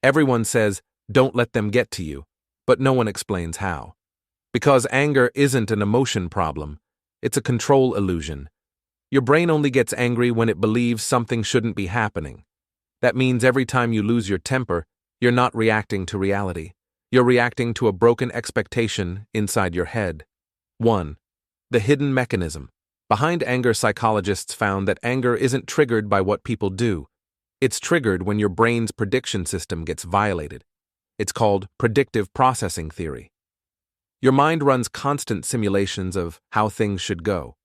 Everyone says, don't let them get to you, but no one explains how. Because anger isn't an emotion problem, it's a control illusion. Your brain only gets angry when it believes something shouldn't be happening. That means every time you lose your temper, you're not reacting to reality. You're reacting to a broken expectation inside your head. 1. The hidden mechanism. Behind anger, psychologists found that anger isn't triggered by what people do. It's triggered when your brain's prediction system gets violated. It's called predictive processing theory. Your mind runs constant simulations of how things should go.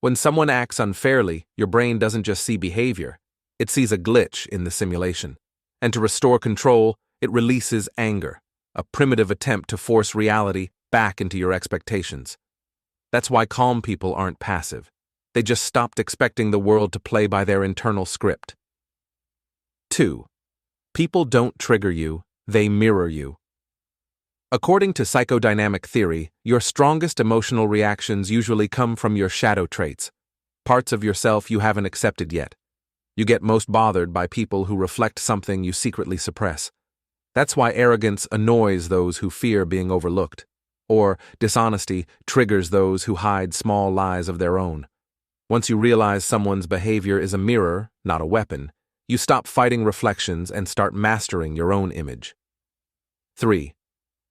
When someone acts unfairly, your brain doesn't just see behavior, it sees a glitch in the simulation. And to restore control, it releases anger, a primitive attempt to force reality back into your expectations. That's why calm people aren't passive. They just stopped expecting the world to play by their internal script. 2. People don't trigger you, they mirror you. According to psychodynamic theory, your strongest emotional reactions usually come from your shadow traits, parts of yourself you haven't accepted yet. You get most bothered by people who reflect something you secretly suppress. That's why arrogance annoys those who fear being overlooked, or dishonesty triggers those who hide small lies of their own. Once you realize someone's behavior is a mirror, not a weapon, you stop fighting reflections and start mastering your own image. 3.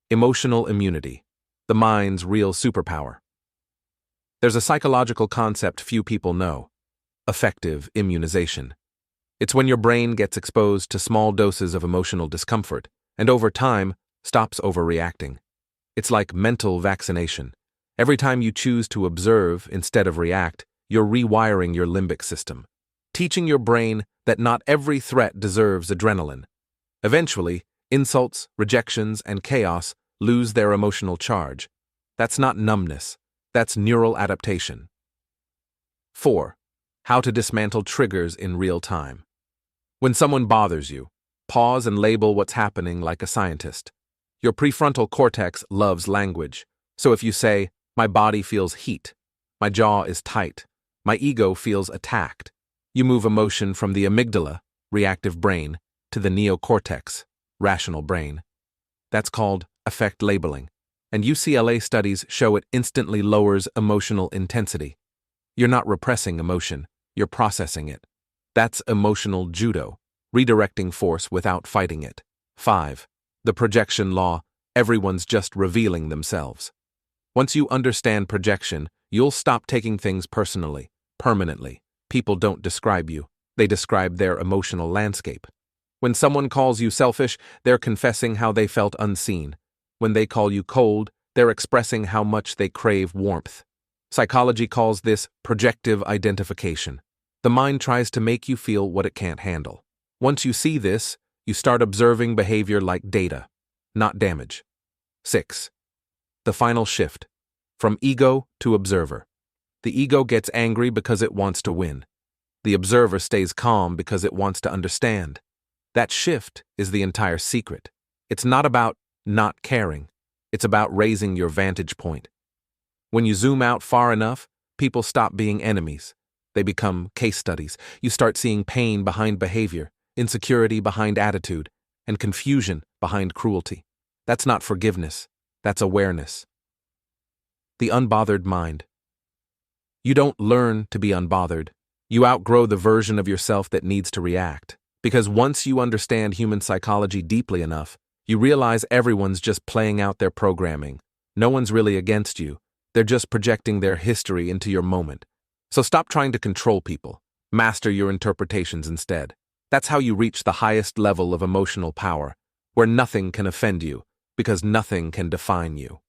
Emotional immunity, the mind's real superpower. There's a psychological concept few people know: effective immunization. It's when your brain gets exposed to small doses of emotional discomfort, and over time, stops overreacting. It's like mental vaccination. Every time you choose to observe instead of react, you're rewiring your limbic system, teaching your brain that not every threat deserves adrenaline. Eventually, insults, rejections, and chaos lose their emotional charge. That's not numbness, that's neural adaptation. 4. How to dismantle triggers in real time. When someone bothers you, pause and label what's happening like a scientist. Your prefrontal cortex loves language, so if you say, "My body feels heat," "My jaw is tight," "My ego feels attacked," you move emotion from the amygdala, reactive brain, to the neocortex, rational brain. That's called affect labeling, and UCLA studies show it instantly lowers emotional intensity. You're not repressing emotion, you're processing it. That's emotional judo, redirecting force without fighting it. 5. The projection law: everyone's just revealing themselves. Once you understand projection, you'll stop taking things personally, permanently. People don't describe you, they describe their emotional landscape. When someone calls you selfish, they're confessing how they felt unseen. When they call you cold, they're expressing how much they crave warmth. Psychology calls this projective identification. The mind tries to make you feel what it can't handle. Once you see this, you start observing behavior like data, not damage. 6. The final shift. From ego to observer. The ego gets angry because it wants to win. The observer stays calm because it wants to understand. That shift is the entire secret. It's not about not caring. It's about raising your vantage point. When you zoom out far enough, people stop being enemies. They become case studies. You start seeing pain behind behavior, insecurity behind attitude, and confusion behind cruelty. That's not forgiveness. That's awareness. The unbothered mind. You don't learn to be unbothered. You outgrow the version of yourself that needs to react. Because once you understand human psychology deeply enough, you realize everyone's just playing out their programming. No one's really against you. They're just projecting their history into your moment. So stop trying to control people. Master your interpretations instead. That's how you reach the highest level of emotional power, where nothing can offend you, because nothing can define you.